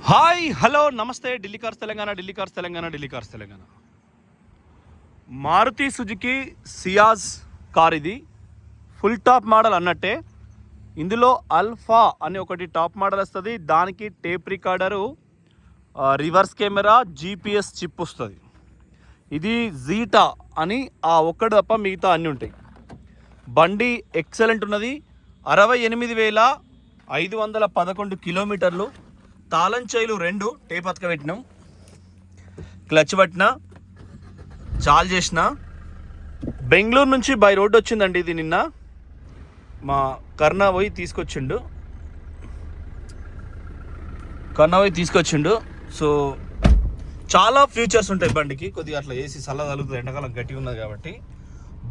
Hi hello నమస్తే Delhi cars Telangana Delhi cars Telangana Delhi cars Telangana Maruti Suzuki Ciaz car ఇది full top model అన్నట్టే. ఇందులో అల్ఫా అని ఒకటి టాప్ మోడల్ వస్తుంది. దానికి tape recorder, reverse camera, GPS chip వస్తుంది. ఇది జీటా అని ఆ ఒక్కటి తప్ప మిగతా అన్నీ ఉంటాయి. బండి ఎక్సలెంట్ ఉన్నది. 68,511 కిలోమీటర్లు. తాళం చైలు 2 టేప్ అతకబెట్టినాం. క్లచ్ పట్టిన చాలు చేసిన. బెంగళూరు నుంచి బై రోడ్ వచ్చిందండి ఇది. నిన్న మా కర్ణ పోయి తీసుకొచ్చిండు. సో చాలా ఫ్యూచర్స్ ఉంటాయి బండికి. కొద్దిగా అట్లా ఏసీ సల్ల తగులుతుంది, ఎండాకాలం గట్టిగా ఉన్నది కాబట్టి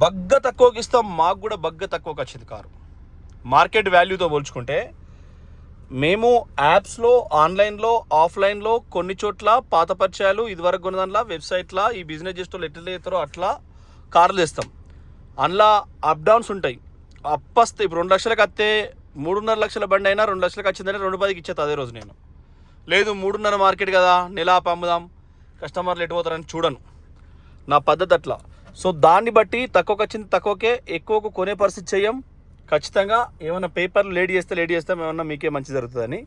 బగ్గ తక్కువకి ఇస్తాం. మాకు కూడా బగ్గ తక్కువకి వచ్చింది కారు. మార్కెట్ వాల్యూతో పోల్చుకుంటే మేము యాప్స్లో, ఆన్లైన్లో, ఆఫ్లైన్లో కొన్ని చోట్ల పాత పరిచయాలు ఇదివరకు కొన్న దాంట్లో వెబ్సైట్లో ఈ బిజినెస్ చేస్తూ ఎట్లా చేస్తారో అట్లా కార్లు తెస్తాం. అందులో అప్ డౌన్స్ ఉంటాయి. అప్పస్తే ఇప్పుడు 2 లక్షలకు వస్తే 3.5 లక్షల బండి అయినా 2 లక్షలకు వచ్చిందంటే 2.10కి ఇచ్చేది అదే రోజు. నేను లేదు 3.5 మార్కెట్ కదా, నెల పంపుదాం, కస్టమర్లు ఎటు పోతారని చూడను. నా పద్ధతి అట్లా. సో దాన్ని బట్టి తక్కువకి వచ్చింది తక్కువకే, ఎక్కువకు కొనే పరిస్థితి చెయ్యం. ఖచ్చితంగా ఏమైనా పేపర్లు లేట్ చేస్తాం, ఏమన్నా మీకే మంచి జరుగుతుందని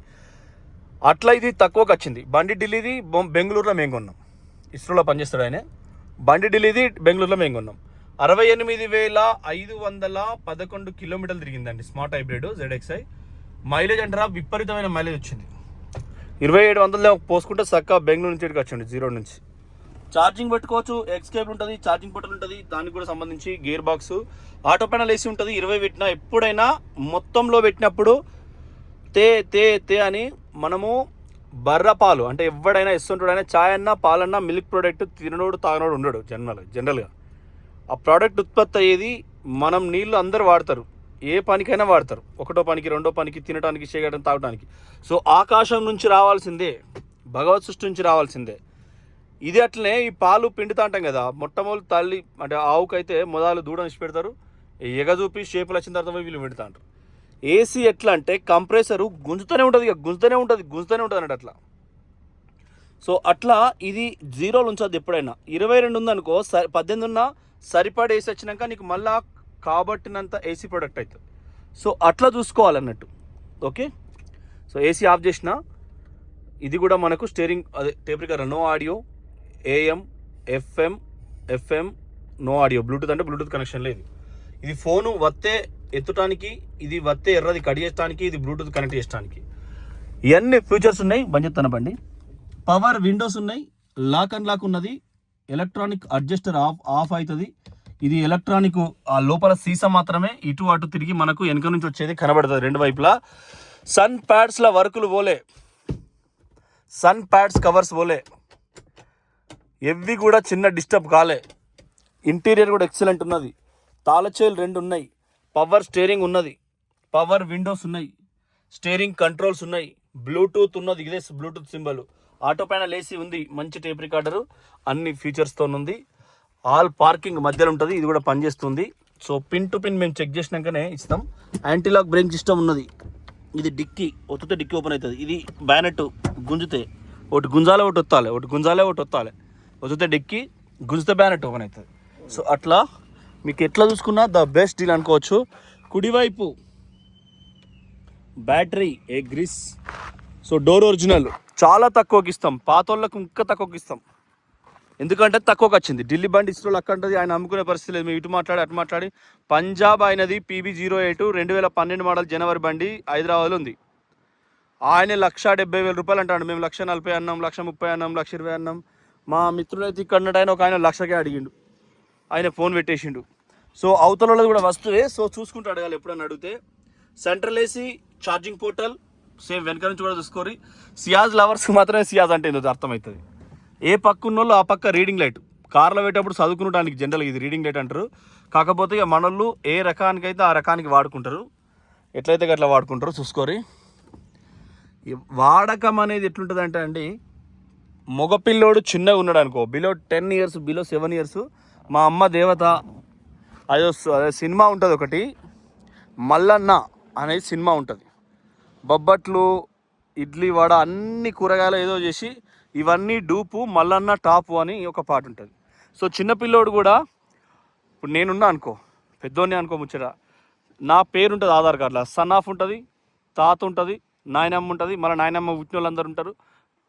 అట్లా. ఇది తక్కువకి వచ్చింది. బండి ఢిల్లీది, బెంగళూరులో మేము కొన్నాం. ఇస్రోలో పనిచేస్తాడు ఆయన. బండి ఢిల్లీది, బెంగళూరులో మేము కొన్నాం. 68,511 కిలోమీటర్లు తిరిగిందండి. Smart hybrid ZXi. మైలేజ్ అంటారా విపరీతమైన మైలేజ్ వచ్చింది. 2700 పోసుకుంటే చక్కగా బెంగళూరు నుంచి ఇక్కడికి వచ్చింది 0 నుంచి. ఛార్జింగ్ పెట్టుకోవచ్చు, ఎక్స్కేబుల్ ఉంటుంది, ఛార్జింగ్ పోర్టల్ ఉంటుంది. దానికి కూడా సంబంధించి gear box, auto panel AC ఉంటుంది. 20 పెట్టినా ఎప్పుడైనా మొత్తంలో పెట్టినప్పుడు తే తే తే అని మనము బర్ర పాలు అంటే ఎవడైనా ఇస్తుంటాడైనా, చాయ్ అన్నా పాలన్నా మిల్క్ ప్రోడక్ట్ తిననోడు తాగనోడు ఉండడు జనరల్గా. ఆ ప్రోడక్ట్ ఉత్పత్తి అయ్యేది మనం నీళ్ళు అందరూ వాడతారు, ఏ పనికైనా వాడతారు. ఒకటో పనికి, రెండో పనికి, తినడానికి, చేయడం, తాగడానికి. సో ఆకాశం నుంచి రావాల్సిందే, భగవత్ సృష్టి నుంచి రావాల్సిందే. ఇది అట్లనే ఈ పాలు పిండుతా అంటాం కదా, మొట్టమొదటి తల్లి అంటే ఆవుకైతే మొదలు దూడనిచ్చి పెడతారు, ఎగజూపి షేపులు వచ్చిన తర్వాత వీళ్ళు పెడతా అంటారు. ఏసీ ఎట్లా అంటే కంప్రెసరు గుంజుతూనే ఉంటుంది అన్నట్టు అట్లా. సో అట్లా ఇది 0 ఉంచొద్దు ఎప్పుడైనా. 22 ఉందనుకో, 18 ఉన్నా సరిపడే ఏసీ వచ్చినాక నీకు మళ్ళా కాబట్టినంత ఏసీ ప్రొడక్ట్ అవుతుంది. సో అట్లా చూసుకోవాలన్నట్టు. ఓకే, సో ఏసీ ఆఫ్ చేసిన. ఇది కూడా మనకు స్టీరింగ్ అదే tape recorder, no audio, AM, FM no audio. Bluetooth అంటే బ్లూటూత్ కనెక్షన్ లేదు. ఇది ఫోను వత్తే ఎత్తడానికి, ఇది వత్తే ఎర్రది కట్ చేయడానికి, ఇది బ్లూటూత్ కనెక్ట్ చేయడానికి. ఇవన్నీ ఫీచర్స్ ఉన్నాయి. బండి చెప్తాను బండి. పవర్ విండోస్ ఉన్నాయి, లాక్ అండ్ లాక్ ఉన్నది, ఎలక్ట్రానిక్ అడ్జస్టర్ ఆఫ్ అవుతుంది. ఇది ఎలక్ట్రానిక్. ఆ లోపల సీసా మాత్రమే ఇటు అటు తిరిగి మనకు వెనక నుంచి వచ్చేది కనబడుతుంది 2 వైపులా. సన్ ప్యాడ్స్ల వర్కులు పోలే, సన్ ప్యాడ్స్ కవర్స్ పోలే, ఎవ్వి కూడా చిన్న డిస్టర్బ్ కాలే. ఇంటీరియర్ కూడా ఎక్సలెంట్ ఉన్నది. తాళచేలు 2 ఉన్నాయి, పవర్ స్టీరింగ్ ఉన్నది, పవర్ విండోస్ ఉన్నాయి, స్టీరింగ్ కంట్రోల్స్ ఉన్నాయి, బ్లూటూత్ ఉన్నది, ఇదే Bluetooth symbol. Auto panel AC ఉంది, మంచి టేప్ రికార్డరు, అన్ని ఫీచర్స్తో ఉంది. ఆల్ పార్కింగ్ మధ్యలో ఉంటుంది. ఇది కూడా పనిచేస్తుంది. సో పిన్ టు పిన్ మేము చెక్ చేసినాకనే ఇస్తాం. యాంటీలాక్ బ్రేక్ సిస్టమ్ ఉన్నది. ఇది డిక్కీ, ఒత్తితే డిక్కీ ఓపెన్ అవుతుంది. ఇది బ్యానెట్, గుంజితే ఒకటి గుంజాలే ఒకటి ఒత్తాలి, ఒత్తితే డిక్కీ, గుంజితే బ్యానెట్ ఓపెన్ అవుతుంది. సో అట్లా మీకు ఎట్లా చూసుకున్నా ద బెస్ట్ డీల్ అనుకోవచ్చు. కుడివైపు battery, grease. So door original, చాలా తక్కువకి ఇస్తాం. పాత వాళ్ళకు ఇంకా తక్కువకి ఇస్తాం, ఎందుకంటే తక్కువకి వచ్చింది. ఢిల్లీ బండి ఇస్రోలు అక్కడ ఉంటుంది, ఆయన అమ్ముకునే పరిస్థితి లేదు. మేము ఇటు మాట్లాడి అటు మాట్లాడి. పంజాబ్ అయినది PB08 2012 మోడల్ జనవరి బండి హైదరాబాద్లో ఉంది. ఆయన 1,70,000 రూపాయలు అంటాడు. మేము 1,40,000 అన్నాం, 1,30,000 అన్నాం, 1,20,000 అన్నాం. మా మిత్రులైతే ఇక్కడ ఆయన ఒక ఆయన 1,00,000కే అడిగిండు. ఆయన ఫోన్ పెట్టేసిండు. సో అవతల వాళ్ళది కూడా వస్తువే. సో చూసుకుంటూ అడగాలి ఎప్పుడన్నా అడిగితే. Central AC, charging portal same వెనక నుంచి కూడా చూసుకోరి. సియాజ్ లవర్స్ మాత్రమే సియాజ్ అంటే ఏందో అర్థమవుతుంది. ఏ పక్క ఉన్నోళ్ళు ఆ పక్క రీడింగ్ లైట్. కార్లో పెట్టేటప్పుడు చదువుకునడానికి జనరల్గా ఇది రీడింగ్ లైట్ అంటారు. కాకపోతే ఇక మనోళ్ళు ఏ రకానికైతే ఆ రకానికి వాడుకుంటారు, ఎట్లయితే అట్లా వాడుకుంటారో చూసుకోరి. వాడకం అనేది ఎట్లుంటుంది అంటే అండి, మగపిల్లోడు చిన్నగా ఉన్నాడు అనుకో, బిలో 10 years, బిలో 7 years, మా అమ్మ దేవత అదే సినిమా ఉంటుంది ఒకటి, మల్లన్న అనేది సినిమా ఉంటుంది. బొబ్బట్లు ఇడ్లీ వడ అన్ని కూరగాయలు ఏదో చేసి ఇవన్నీ డూపు మల్లన్న టాపు అని ఒక పాట ఉంటుంది. సో చిన్నపిల్లోడు కూడా ఇప్పుడు నేనున్నా అనుకో, పెద్దోడిని అనుకో ముచ్చట, నా పేరు ఉంటుంది ఆధార్ కార్డులో, సన్ ఆఫ్ ఉంటుంది, తాత ఉంటుంది, నాయనమ్మ ఉంటుంది, మళ్ళీ నాయనమ్మ పుట్టిన వాళ్ళందరూ ఉంటారు.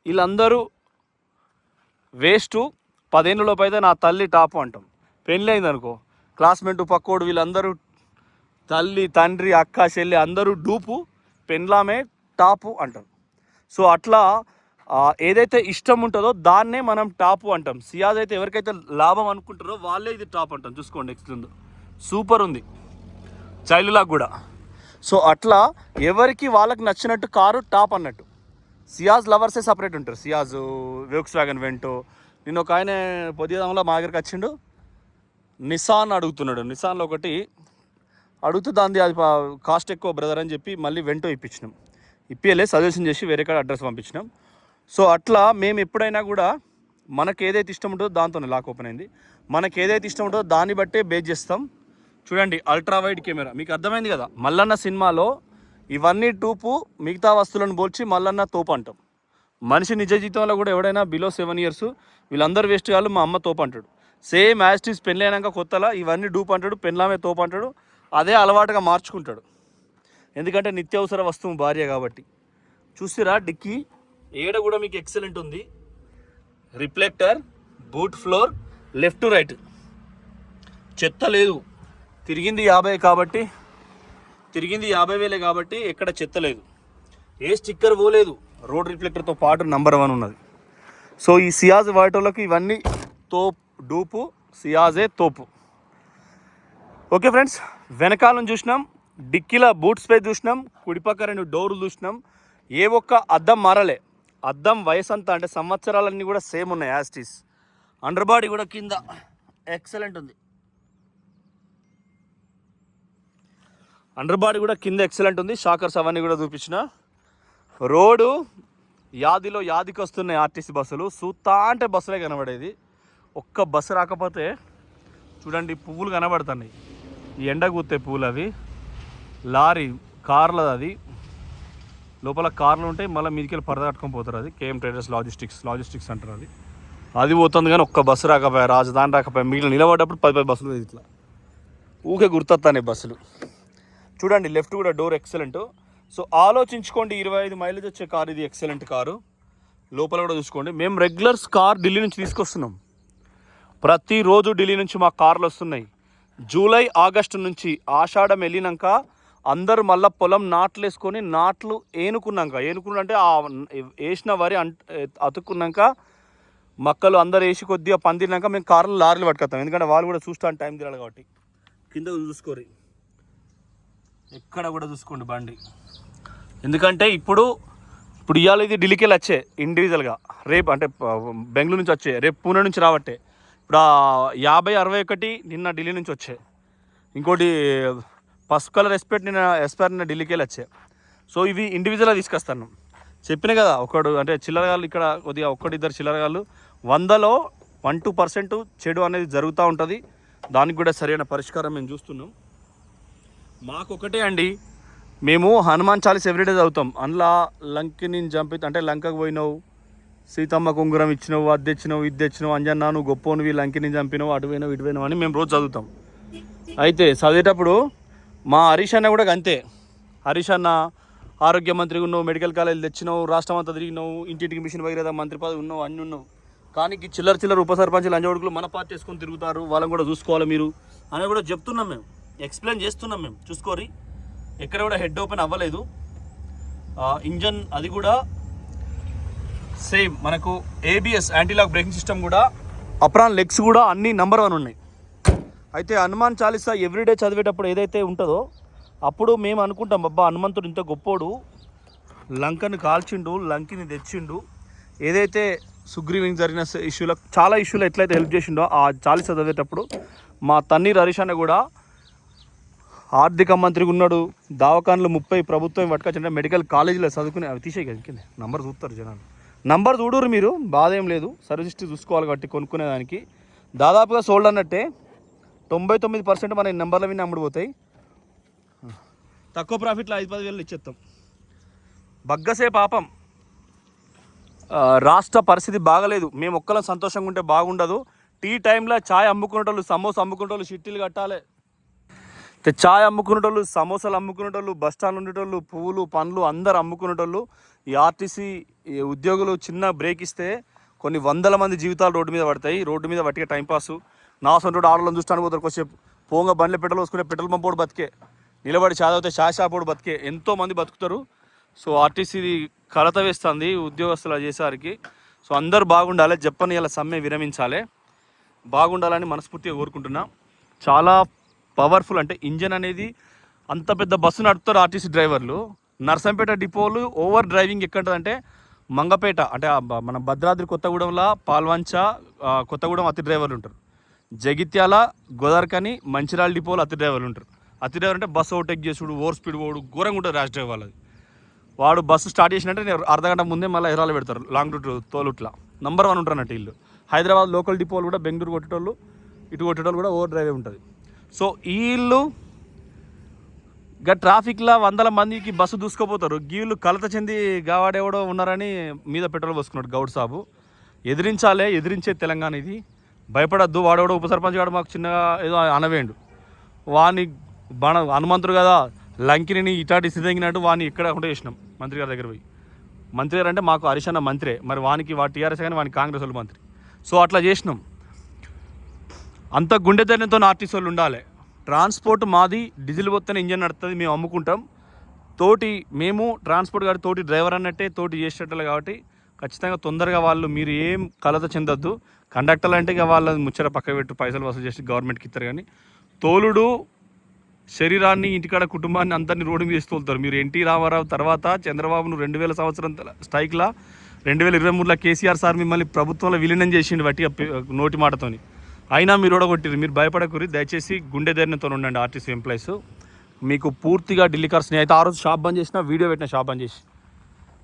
వీళ్ళందరూ వేస్ట్. 10 ఏళ్ళలోపు అయితే నా తల్లి టాపు అంటాం. పెళ్ళి అయింది అనుకో, క్లాస్మేట్ పక్కోడు వీళ్ళందరూ తల్లి తండ్రి అక్క చెల్లి అందరూ డూపు, పెళ్ళామే టాపు అంటాం. సో అట్లా ఏదైతే ఇష్టం ఉంటుందో దాన్నే మనం టాపు అంటాం. సియాజ్ అయితే ఎవరికైతే లాభం అనుకుంటారో వాళ్ళే ఇది టాప్ అంటాం. చూసుకోండి ఎక్స్ప్లెయిన్ సూపర్ ఉంది, చైల్డ్లాగా కూడా. సో అట్లా ఎవరికి వాళ్ళకి నచ్చినట్టు కారు టాప్ అన్నట్టు. సియాజ్ లవర్సే సపరేట్ ఉంటారు. Ciaz, Volkswagen Vento. నేను ఒక ఆయన పొద్దుదంలో మా దగ్గరికి వచ్చిండు, నిసాన్ అడుగుతున్నాడు. నిసాన్లో ఒకటి అడుగుతూ దాన్ని అది కాస్ట్ ఎక్కువ బ్రదర్ అని చెప్పి మళ్ళీ వెంటో ఇప్పించినాం. ఇప్పియలే, సజెషన్ చేసి వేరే కాడ అడ్రస్ పంపించినాం. సో అట్లా మేము ఎప్పుడైనా కూడా మనకు ఏదైతే ఇష్టం ఉంటుందో దాంతోనే లాక్ ఓపెన్ అయింది. మనకు ఏదైతే ఇష్టం ఉంటుందో దాన్ని బట్టే బేస్ చేస్తాం. చూడండి అల్ట్రా వైడ్ కెమెరా, మీకు అర్థమైంది కదా. మల్లన్న సినిమాలో ఇవన్నీ టూపు, మిగతా వస్తువులను పోల్చి మల్లన్న తోపు అంటాం. మనిషి నిజ జీవితంలో కూడా ఎవడైనా బిలో 7 years వీళ్ళందరూ వేస్ట్ కాదు, మా అమ్మ తోపు అంటాడు. సేమ్ యాస్టీస్ పెళ్ళి అయినాక కొత్తలా ఇవన్నీ డూప్ అంటాడు, పెళ్ళామే తోపు అంటాడు. అదే అలవాటుగా మార్చుకుంటాడు, ఎందుకంటే నిత్యావసర వస్తువు భార్య కాబట్టి. చూసిరా డిక్కీ ఏడ కూడా మీకు ఎక్సలెంట్ ఉంది. Reflector, boot floor, left right, చెత్త లేదు. తిరిగింది 50,000 కాబట్టి ఎక్కడ చెత్త లేదు. ఏ స్టిక్కర్ పోలేదు. రోడ్ రిఫ్లెక్టర్తో పాటు నంబర్ 1 ఉన్నది. సో ఈ సియాజ్ వాటోలకు ఇవన్నీ తోపు డూపు, సియాజే తోపు. ఓకే ఫ్రెండ్స్, వెనకాలను చూసినాం, డిక్కీల బూట్ స్పేస్ చూసినాం, కుడిపక్క 2 డోర్లు చూసినాం. ఏ ఒక్క అద్దం మారలే. అద్దం వయసు అంతా అంటే సంవత్సరాలన్నీ కూడా సేమ్ ఉన్నాయి యాస్టీస్. అండర్ బాడీ కూడా కింద ఎక్సలెంట్ ఉంది. అండర్ బాడీ కూడా కింద ఎక్సలెంట్ ఉంది. షాకర్స్ అవన్నీ కూడా చూపించిన. రోడ్డు యాదికి వస్తున్నాయి ఆర్టీసీ బస్సులు. సూతా అంటే బస్సులే కనబడేది. ఒక్క బస్సు రాకపోతే చూడండి పువ్వులు కనబడుతున్నాయి. ఈ ఎండ కూతే పువ్వులు అవి. లారీ కార్లు, అది లోపల కార్లు ఉంటాయి, మళ్ళీ మీదికెళ్ళి పరద కట్టుకొని పోతారు. అది కేఎం ట్రేడర్స్ లాజిస్టిక్స్ అంటారు. అది పోతుంది కానీ ఒక్క బస్సు రాకపోయా, రాజధాని రాకపోయా. మిగిలిన నిలబడ్డప్పుడు 10 బస్సులు ఇట్లా ఊకే గుర్తొస్తాయి బస్సులు. చూడండి లెఫ్ట్ కూడా డోర్ ఎక్సలెంట్. సో ఆలోచించుకోండి, 25 మైలేజ్ వచ్చే కారు ఇది, ఎక్సలెంట్ కారు. లోపల కూడా చూసుకోండి. మేము రెగ్యులర్స్ కార్ ఢిల్లీ నుంచి తీసుకొస్తున్నాం. ప్రతిరోజు ఢిల్లీ నుంచి మా కార్లు వస్తున్నాయి. జూలై ఆగస్టు నుంచి ఆషాఢం వెళ్ళినాక అందరూ మళ్ళీ పొలం నాట్లు వేసుకొని, నాట్లు ఏనుకున్నాక ఆ వేసిన వరి అతుక్కున్నాక మక్కలు అందరు వేసి కొద్దిగా పందిరినాక మేము కార్లు లారీలు పట్టుకొస్తాం. ఎందుకంటే వాళ్ళు కూడా చూస్తాను టైం తిరాలి కాబట్టి. కింద చూసుకోరు, ఎక్కడ కూడా చూసుకోండి బండి. ఎందుకంటే ఇప్పుడు ఇవాళ ఇది ఢిల్లీకి వెళ్ళి వచ్చే ఇండివిజువల్గా, రేపు అంటే బెంగళూరు నుంచి వచ్చే, రేపు పూణే నుంచి రావట్టే. ఇప్పుడు 50-61 నిన్న ఢిల్లీ నుంచి వచ్చాయి. ఇంకోటి పసుపు కలర్ ఎస్పైర్ నిన్న ఢిల్లీకి వెళ్ళి వచ్చాయి. సో ఇవి ఇండివిజువల్గా తీసుకొస్తాను. చెప్పిన కదా, ఒకడు అంటే చిల్లరగాళ్ళు ఇక్కడ కొద్దిగా 1-2 చిల్లరగాళ్ళు 100లో 1-2% చెడు అనేది జరుగుతూ ఉంటుంది. దానికి కూడా సరైన పరిష్కారం మేము చూస్తున్నాం. మాకొకటే అండి, మేము హనుమాన్ చాలీస్ ఎవ్రీడే చదువుతాం. అందులో లంకిని చంపి అంటే లంకకు పోయినావు, సీతమ్మ కుంగురం ఇచ్చినావు, అది తెచ్చినావు, ఇది తెచ్చినావు, అంజన్నా నువ్వు గొప్పనివి, లంకిని చంపినావు, అటు పోయినావు, ఇటు పోయినావు అని మేము రోజు చదువుతాం. అయితే చదివేటప్పుడు మా హరీష్ అన్న కూడా అంతే. హరీష్ అన్న ఆరోగ్య మంత్రిగా ఉన్నావు, మెడికల్ కాలేజీలు తెచ్చినావు, రాష్ట్రం అంతా తిరిగినావు, ఇంటింటికి మిషన్ భగీరథ మంత్రి పదవి ఉన్నావు, అన్నీ ఉన్నావు. కానీ చిల్లర ఉప సర్పంచులు లంజోడుకులు మన పార్టీ వేసుకొని తిరుగుతారు, వాళ్ళని కూడా చూసుకోవాలి మీరు అని కూడా చెప్తున్నాం. మేము ఎక్స్ప్లెయిన్ చేస్తున్నాం. మేము చూసుకోరి, ఎక్కడ కూడా హెడ్ ఓపెన్ అవ్వలేదు. ఇంజన్ అది కూడా సేమ్ మనకు ABS యాంటీలాక్ బ్రేకింగ్ సిస్టమ్ కూడా, అప్రాన్ లెగ్స్ కూడా అన్నీ నెంబర్ 1 ఉన్నాయి. అయితే హనుమాన్ చాలీసా ఎవ్రీడే చదివేటప్పుడు ఏదైతే ఉంటుందో అప్పుడు మేము అనుకుంటాం, అబ్బా హనుమంతుడు ఇంత గొప్పోడు, లంకను కాల్చిండు, లంకిని తెచ్చిండు. ఏదైతే సుగ్రీవింగ్ జరిగిన ఇష్యూలో చాలా ఇష్యూలో ఎట్లయితే హెల్ప్ చేసిండో ఆ చాలీసా చదివేటప్పుడు మా తన్నీర్ హరీష్ అన్న కూడా ఆర్థిక మంత్రిగా ఉన్నాడు. దవాఖానలు 30 ప్రభుత్వం పట్టుకొచ్చింటే మెడికల్ కాలేజీలో చదువుకుని అవి తీసే కదా నంబర్ చూస్తారు జనాలు. నంబర్ చూడరు మీరు, బాధ ఏం లేదు. సర్వీస్ హిస్టరీ చూసుకోవాలి కాబట్టి కొనుక్కునేదానికి దాదాపుగా సోల్డ్ అన్నట్టే. 99% మన నెంబర్ల విని అమ్ముడుపోతాయి. తక్కువ ప్రాఫిట్లో 5-10 వేలు ఇచ్చేస్తాం. బగ్గసే పాపం రాష్ట్ర పరిస్థితి బాగలేదు. మేము ఒక్కరం సంతోషంగా ఉంటే బాగుండదు. టీ టైంలో ఛాయ్ అమ్ముకునేటోళ్ళు, సమోసా అమ్ముకునేటోళ్ళు షిట్టీలు కట్టాలి. ఛాయ్ అమ్ముకునేటోళ్ళు, సమోసాలు అమ్ముకునేటోళ్ళు, బస్ స్టాండ్ ఉండేటోళ్ళు, పువ్వులు పండ్లు అందరు అమ్ముకునేటోళ్ళు, ఈ ఆర్టీసీ ఉద్యోగులు చిన్న బ్రేక్ ఇస్తే కొన్ని వందల మంది జీవితాలు రోడ్డు మీద పడతాయి. రోడ్డు మీద పట్టిగా టైంపాసు నా సొంత ఆడలను చూస్తాను పోతారు. కొంచెంసేపు పోంగా బండ్లు పెట్రోల్ వేసుకునే పెట్రోల్ పంపోడు బతికే, నిలబడి చదివితే షాపోడు బతికే ఎంతోమంది బతుకుతారు. సో ఆర్టీసీ కలత వేస్తుంది ఉద్యోగస్తులు చేసేవారికి. సో అందరూ బాగుండాలి. చెప్పని ఇలా సమ్మె విరమించాలి, బాగుండాలని మనస్ఫూర్తిగా కోరుకుంటున్నా. చాలా పవర్ఫుల్, అంటే ఇంజన్ అనేది అంత పెద్ద బస్సు నడుపుతారు ఆర్టీసీ డ్రైవర్లు. నర్సంపేట డిపోలు ఓవర్ డ్రైవింగ్ ఎక్కడంటే మంగపేట, అంటే మన భద్రాద్రి కొత్తగూడెంలో పాల్వంచ కొత్తగూడెం అతి డ్రైవర్లు ఉంటారు. జగిత్యాల గోదావరికని మంచిర్యాల డిపోలు అతి డ్రైవర్లు ఉంటారు. అతి డ్రైవర్ అంటే బస్సు ఓవర్టేక్ చేసుడు, ఓవర్ స్పీడ్ పోడు, ఘోరంగా ఉంటుంది ర్యాష్ డ్రైవర్ వాళ్ళది. వాడు బస్సు స్టార్ట్ చేసినట్టే అర్ధగంట ముందే మళ్ళీ ఎరాలు పెడతారు. లాంగ్ రూట్ తోలుట్లా నెంబర్ 1 ఉంటారు అన్నట్టు వీళ్ళు. హైదరాబాద్ లోకల్ డిపోలు కూడా బెంగళూరు కొట్టేటోళ్ళు, ఇటు కొట్టేటోళ్ళు కూడా ఓవర్ డ్రైవే ఉంటుంది. సో వీళ్ళు ట్రాఫిక్లో వందల మందికి బస్సు దూసుకుపోతారు. వీళ్ళు కలత చెంది గావాడెవడో ఉన్నారని మీద పెట్రోల్ పోసుకున్నాడు గౌడ్ సాబు. ఎదిరించాలే, ఎదిరించే తెలంగాణ ఇది. భయపడద్దు. వాడెవడో ఉప సర్పంచ్ గారు మాకు చిన్నగా ఏదో అనవేండు, వాడిని హనుమంతుడు కదా లంకిని ఇటాటి సిద్ధంగినట్టు వాడిని ఇక్కడ ఉంటే చేసినాం మంత్రి గారి దగ్గర పోయి. మంత్రి గారు అంటే మాకు హరీష్ అన్న మంత్రే, మరి వానికి టీఆర్ఎస్ కానీ వానికి కాంగ్రెస్ వాళ్ళు మంత్రి. సో అట్లా చేసినాం. అంత గుండె ధైర్యంతో ఆర్టీసీ వాళ్ళు ఉండాలి. ట్రాన్స్పోర్ట్ మాది, డీజిల్ పోతేనే ఇంజన్ నడుస్తుంది, మేము అమ్ముకుంటాం. మేము ట్రాన్స్పోర్ట్ గారి తోటి డ్రైవర్ అన్నట్టే తోటి చేసేటట్లు కాబట్టి ఖచ్చితంగా తొందరగా వాళ్ళు మీరు ఏం కలత చెందొద్దు. కండక్టర్లు అంటే ఇక వాళ్ళ ముచ్చట పక్క పెట్టి పైసలు వసూలు చేసి గవర్నమెంట్కి ఇస్తారు. కానీ తోలుడు శరీరాన్ని, ఇంటికాడ కుటుంబాన్ని అందరినీ రోడ్డు మీద తోలుతారు. మీరు ఎన్టీ రామారావు తర్వాత చంద్రబాబును 2000 సంవత్సరం స్ట్రైక్లా 2023లో కేసీఆర్ సార్ మిమ్మల్ని ప్రభుత్వంలో విలీనం చేసిండు బట్టి నోటి మాటతోని. అయినా మీరు ఓడగొట్టిరు. మీరు భయపడకూరి. దయచేసి గుండె ధైర్యంతో ఉండండి ఆర్టీసీ ఎంప్లాయీస్. మీకు పూర్తిగా ఢిల్లీ కార్స్. అయితే ఆ రోజు షాప్ బంద్ చేసిన, వీడియో పెట్టిన షాప్ బంద్ చేసి.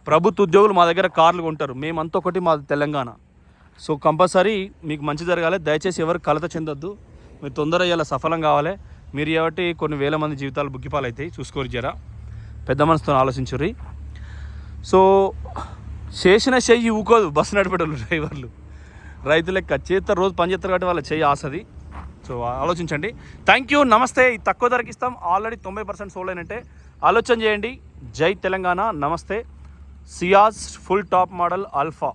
ప్రభుత్వ ఉద్యోగులు మా దగ్గర కార్లు కొంటారు, మేమంతా ఒకటి, మాది తెలంగాణ. సో కంపల్సరీ మీకు మంచి జరగాలి. దయచేసి ఎవరు కలత చెందొద్దు. మీరు తొందరగా ఇలా సఫలం కావాలి. మీరు కాబట్టి కొన్ని వేల మంది జీవితాలు బుగ్గిపాలు అవుతాయి. చూసుకోరు జరా, పెద్ద మనసుతో ఆలోచించుర్రి. సో చేసిన చెయ్యి ఊకోదు బస్సు నడిపేటోళ్ళు డ్రైవర్లు. రైతులకి చేస్తారు, రోజు పని చేస్తారు కాబట్టి వాళ్ళ చెయ్యి ఆసది. సో ఆలోచించండి. థ్యాంక్ యూ, నమస్తే. తక్కువ ధరకి ఇస్తాం, ఆల్రెడీ 90% సోల్డ్ అయినట్టే. ఆలోచన చేయండి. జై తెలంగాణ. నమస్తే. Ciaz full top model alpha.